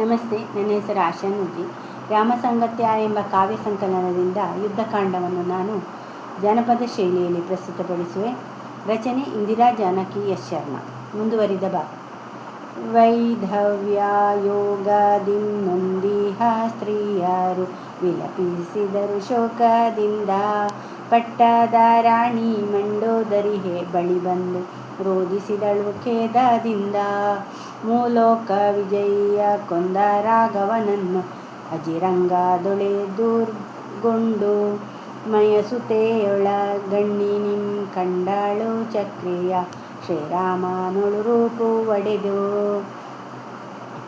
ನಮಸ್ತೆ, ನನ್ನ ಹೆಸರು ಆಶಾ ನೂಜಿ. ರಾಮಸಂಗತ್ಯ ಎಂಬ ಕಾವ್ಯ ಸಂಕಲನದಿಂದ ಯುದ್ಧಕಾಂಡವನ್ನು ನಾನು ಜಾನಪದ ಶೈಲಿಯಲ್ಲಿ ಪ್ರಸ್ತುತಪಡಿಸುವೆ. ರಚನೆ ಇಂದಿರಾ ಜಾನಕಿ ಎಸ್ ಶರ್ಮಾ. ಮುಂದುವರಿದ ಭಾಗ. ವೈಧವ್ಯಯೋಗದಿಂ ನೊಂದಿಹ ಸ್ತ್ರೀಯರು ವಿಲಪಿಸಿದರು ಶೋಕದಿಂದ. ಪಟ್ಟದ ರಾಣಿ ಮಂಡೋದರಿ ಬಳಿ ಬಂದು ರೋಧಿಸಿದಳು ಖೇದದಿಂದ. ಮೂಲೋಕ ವಿಜಯ ಕೊಂದ ರಾಘವನನ್ನು ಅಜಿರಂಗದೊಳೆದುರ್ಗೊಂಡು ಮಯಸುತೆಯೊಳಗಣ್ಣಿನಿಂ ಕಂಡಳು ಚಕ್ರಿಯ ಶ್ರೀರಾಮನೊಳು ರೂಪು ಒಡೆದು.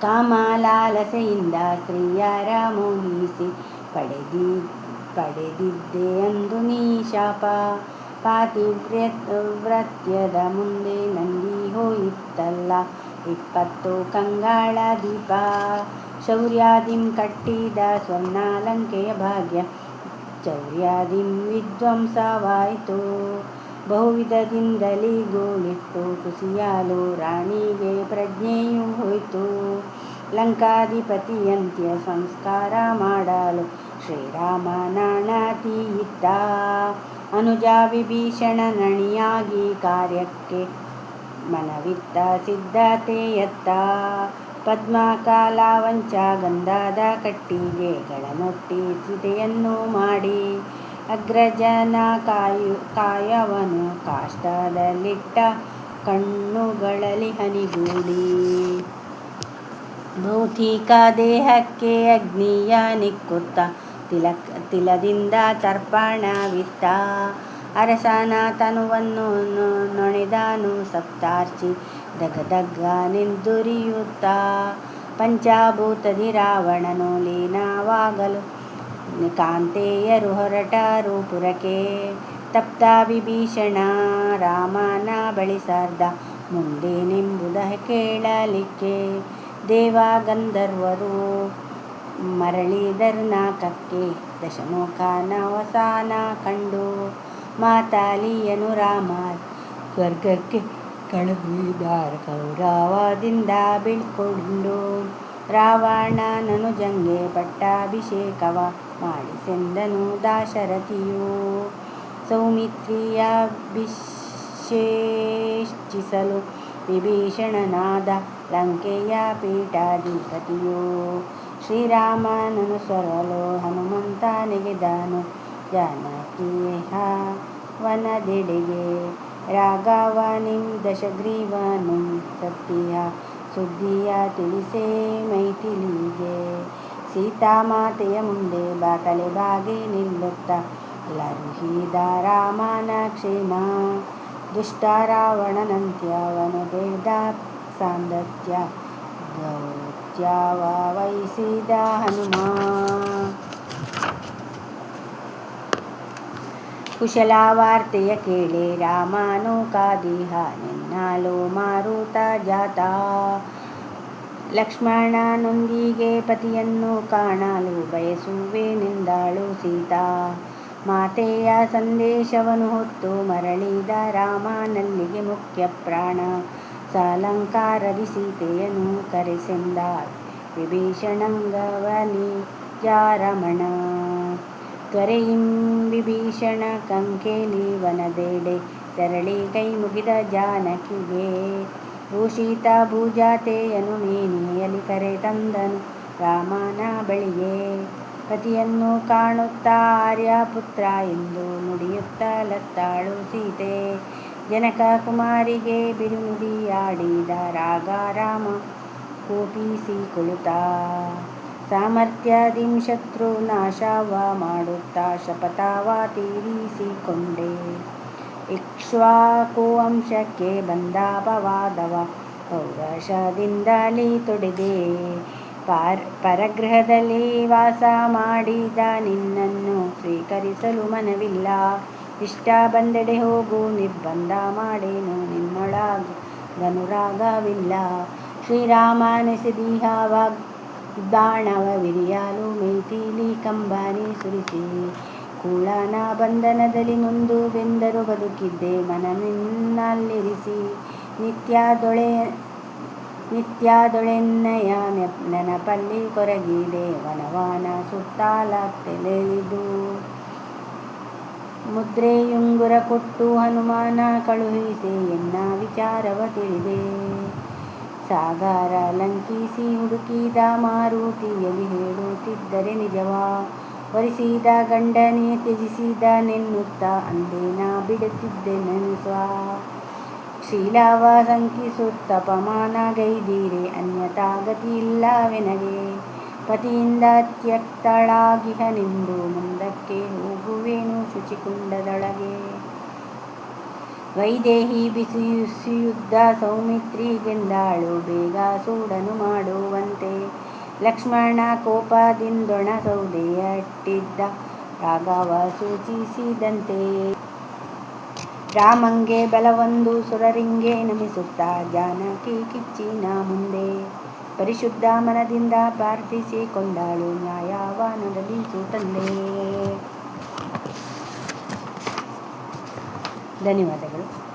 ಕಾಮಲಾಲಸೆಯಿಂದ ಸ್ತ್ರೀಯರ ಮೋಹಿಸಿ ಪಡೆದಿದ್ದೆ ಅಂದು ನೀ ಶಾಪ. ಪಾತಿವ್ರತ್ಯದ ಮುಂದೆ ನಂದಿ ಹೋಯಿತಲ್ಲ 20 ಕಂಗಳ ದೀಪ. ಶೌರ್ಯಾದಿಂ ಕಟ್ಟಿದ ಸ್ವರ್ಣಾಲಂಕೆಯ ಭಾಗ್ಯ ಚೌರ್ಯಾದಿಂ ವಿಧ್ವಂಸವಾಯಿತು. ಬಹುವಿಧದಿಂದಲೇ ಗೋಳಿಟ್ಟು ಕುಸಿಯಲು ರಾಣಿಗೆ ಪ್ರಜ್ಞೆಯೂ ಹೋಯಿತು. ಲಂಕಾಧಿಪತಿಯಂತ್ಯ ಸಂಸ್ಕಾರ ಮಾಡಲು ಶ್ರೀರಾಮನಾಣತಿಯಿತ್ತ. ಅನುಜ ವಿಭೀಷಣನಣಿಯಾಗಿ ಕಾರ್ಯಕ್ಕೆ ಮನವಿತ್ತ ಸಿದ್ಧತೆಯತ್ತ. ಪದ್ಮಕಾಲಾವಂಚ ಗಂಧದ ಕಟ್ಟಿಗೆಗಳನ್ನೊಟ್ಟಿ ಸೀತೆಯನ್ನು ಮಾಡಿ ಅಗ್ರಜನ ಕಾಯವನು ಕಾಷ್ಟದಲ್ಲಿಟ್ಟ ಕಣ್ಣುಗಳಲ್ಲಿ ಹನಿಗೂಡಿ. ಭೌತಿಕ ದೇಹಕ್ಕೆ ಅಗ್ನಿಯ ನಿಕ್ಕುತ್ತ ತಿಲದಿಂದ ತರ್ಪಣವಿತ್ತ. ಅರಸನ ತನುವನ್ನು ನೊಣೆದನು ಸಪ್ತಾರ್ಚಿ ದಗದಗನೆಂದುರಿಯುತ್ತ. ಪಂಚಭೂತದಿ ರಾವಣನು ಲೀನವಾಗಲು ಕಾಂತೆಯರು ಹೊರಟರು ಪುರಕ್ಕೆ. ತಪ್ತ ವಿಭೀಷಣ ರಾಮನ ಬಳಿ ಸಾರ್ಧ ಮುಂದೇನೆಂಬುದ ಕೇಳಲಿಕ್ಕೆ. ದೇವ ಗಂಧರ್ವರು ಮರಳಿದರ್ನಾಕಕ್ಕೆ ದಶಮುಖನವಸಾನ ಕಂಡು. ಮಾತಾಲಿಯನು ರಾಮ ಸ್ವರ್ಗಕ್ಕೆ ಕಳುಹಿದಾರ ಕೌರವದಿಂದ ಬೀಳ್ಕೊಂಡು. ರಾವಣನನುಜಂಗೆ ಪಟ್ಟಾಭಿಷೇಕವ ಮಾಡಿಸೆಂದನು ದಾಶರಥಿಯು. ಸೌಮಿತ್ರಿಯಭಿಷೇಚಿಸಲು ವಿಭೀಷಣನಾದ ಲಂಕೆಯ ಪೀಠಾಧಿಪತಿಯು. ಶ್ರೀರಾಮನನು ಸ್ವರಲು ಹನುಮಂತ ನೆಗೆದನು ಜಾನಕಿಯ ವನದೆಡೆಗೆ. ರಾಘವನಿಂ ದಶಗ್ರೀವನುಂ ಸತ್ತಿಯ ಸುದ್ದಿಯ ತಿಳಿಸೇ ಮೈಥಿಲಿಗೆ. ಸೀತಾಮಾತೆಯ ಮುಂದೆ ಬಾಕಲೆ ಬಾಗಿ ನಿಲ್ಲುತ್ತ ಲರುಹಿದ ರಾಮನ ಕ್ಷೇಮ. ದುಷ್ಟ ರಾವಣನಂತ್ಯವನು ಬೇಡ ಸಾಂದತ್ಯ ದೌತ್ಯವ ವಹಿಸಿದ ಹನುಮ. ಕುಶಲ ವಾರ್ತೆಯ ಕೇಳಿ ರಾಮನು ಕಾದಿಹ ನೆನ್ನಲು ಮಾರುತ ಜಾತ. ಲಕ್ಷ್ಮಣನೊಂದಿಗೆ ಪತಿಯನ್ನು ಕಾಣಲು ಬಯಸುವೆನೆಂದಳು ಸೀತಾ. ಮಾತೆಯ ಸಂದೇಶವನ್ನು ಹೊತ್ತು ಮರಳಿದ ರಾಮನಲ್ಲಿಗೆ ಮುಖ್ಯ ಪ್ರಾಣ. ಸಾಲಂಕಾರದಿ ಸೀತೆಯನ್ನು ಕರೆಸೆಂದ ವಿಭೀಷಣಂಗವನಿ ಜಾರಮಣ. ತ್ವರೆಯಿಂ ವಿಭೀಷಣ ಕಂಕೇಲಿ ವನದೆಡೆ ತೆರಳಿ ಕೈ ಮುಗಿದ ಜಾನಕಿಗೆ. ಭೂಷಿತ ಭೂಜಾತೆಯನು ಮೇನಿಯಲ್ಲಿ ಕರೆ ತಂದನು ರಾಮನ ಬಳಿಗೆ. ಪತಿಯನ್ನು ಕಾಣುತ್ತಾ ಆರ್ಯಪುತ್ರ ಎಂದು ನುಡಿಯುತ್ತಲತ್ತಾಳು ಸೀತೆ. ಜನಕ ಕುಮಾರಿಗೆ ಬಿರುನುಡಿಯಾಡಿದ ರಾಮ ಕೋಪಿಸಿ ಕುಳಿತ. ಸಾಮರ್ಥ್ಯದಿಂ ಶತ್ರು ನಾಶವ ಮಾಡುತ್ತಾ ಶಪಥವ ತೀರಿಸಿಕೊಂಡೆ. ಇಕ್ಷ್ವಾಕು ವಂಶಕ್ಕೆ ಬಂದ ಅಪವಾದವ ಪೌರುಷದಿಂದಲೇ ತೊಡೆದೆ. ಪರಗೃಹದಲ್ಲಿ ವಾಸ ಮಾಡಿದ ನಿನ್ನನ್ನು ಸ್ವೀಕರಿಸಲು ಮನವಿಲ್ಲ. ಇಷ್ಟ ಬಂದೆಡೆ ಹೋಗು, ನಿರ್ಬಂಧ ಮಾಡೇನು ನಿನ್ನೊಳಗನುರಾಗವಿಲ್ಲ. ಶ್ರೀರಾಮನೆಸೆದಿಹ ವಾಗ್ದಾನವ ವಿರಿಯಲು ಮೈಥಿಲಿ ಕಂಬನಿ ಸುರಿಸಿ. ಕೂಳನ ಬಂಧನದಲ್ಲಿ ನೊಂದು ಬೆಂದರು ಬದುಕಿದ್ದೆ ಮನ ನಿನ್ನಲ್ಲಿರಿಸಿ. ನಿತ್ಯ ನಿತ್ಯದೊಳೆನ್ನಯ ನೆನಪಲ್ಲಿ ಕೊರಗಿದೆ ವನವಾನ ಸುತ್ತಾಲತ್ತೆಲೆದು. ಮುದ್ರೆಯುಂಗುರ ಕೊಟ್ಟು ಹನುಮಾನ ಕಳುಹಿಸೆ ಎನ್ನ ವಿಚಾರವ ತಿಳಿದೆ. ಸಾಗರ ಲಂಕಿಸಿ ಹುಡುಕಿದ ಮಾರುತಿಯಲ್ಲಿ ಹೇಳುತ್ತಿದ್ದರೆ ನಿಜವಾ. ವರಿಸಿದ ಗಂಡನೇ ತ್ಯಜಿಸಿದ ನೆನ್ನುತ್ತ ಅಂದೇನ ಬಿಡುತ್ತಿದ್ದೆ ನೆನೆಸುವ. ಶೀಲವ ಶಂಕಿಸುತ್ತ ಅಪಮಾನಗೈದಿರೆ ಅನ್ಯತಾ ಗತಿಯಿಲ್ಲವೆನಗೆ. ಪತಿಯಿಂದ ತ್ಯಕ್ತಳಾಗಿಹನೆಂದು ಮುಂದಕ್ಕೆ ಹೋಗುವೆನು ಶುಚಿಕುಂಡದೊಳಗೆ. ವೈದೇಹಿ ಬಿಸಿಯುದ್ಧ ಸೌಮಿತ್ರಿಗೆಂದಾಳು ಬೇಗ ಸೂಡನು ಮಾಡುವಂತೆ. ಲಕ್ಷ್ಮಣ ಕೋಪದಿಂದೊಣ ಸೌದೆಯಟ್ಟಿದ್ದ ರಾಘವ ಸೂಚಿಸಿದಂತೆ. ರಾಮಂಗೆ ಬಲವೊಂದು ಸುರರಿಂಗೆ ನಮಿಸುತ್ತ ಜಾನಕಿ ಕಿಚ್ಚಿನ ಮುಂದೆ. ಪರಿಶುದ್ಧ ಮನದಿಂದ ಪ್ರಾರ್ಥಿಸಿಕೊಂಡಾಳು ನ್ಯಾಯವ ನಡೆಸು ತಂದೆ. ಧನ್ಯವಾದಗಳು.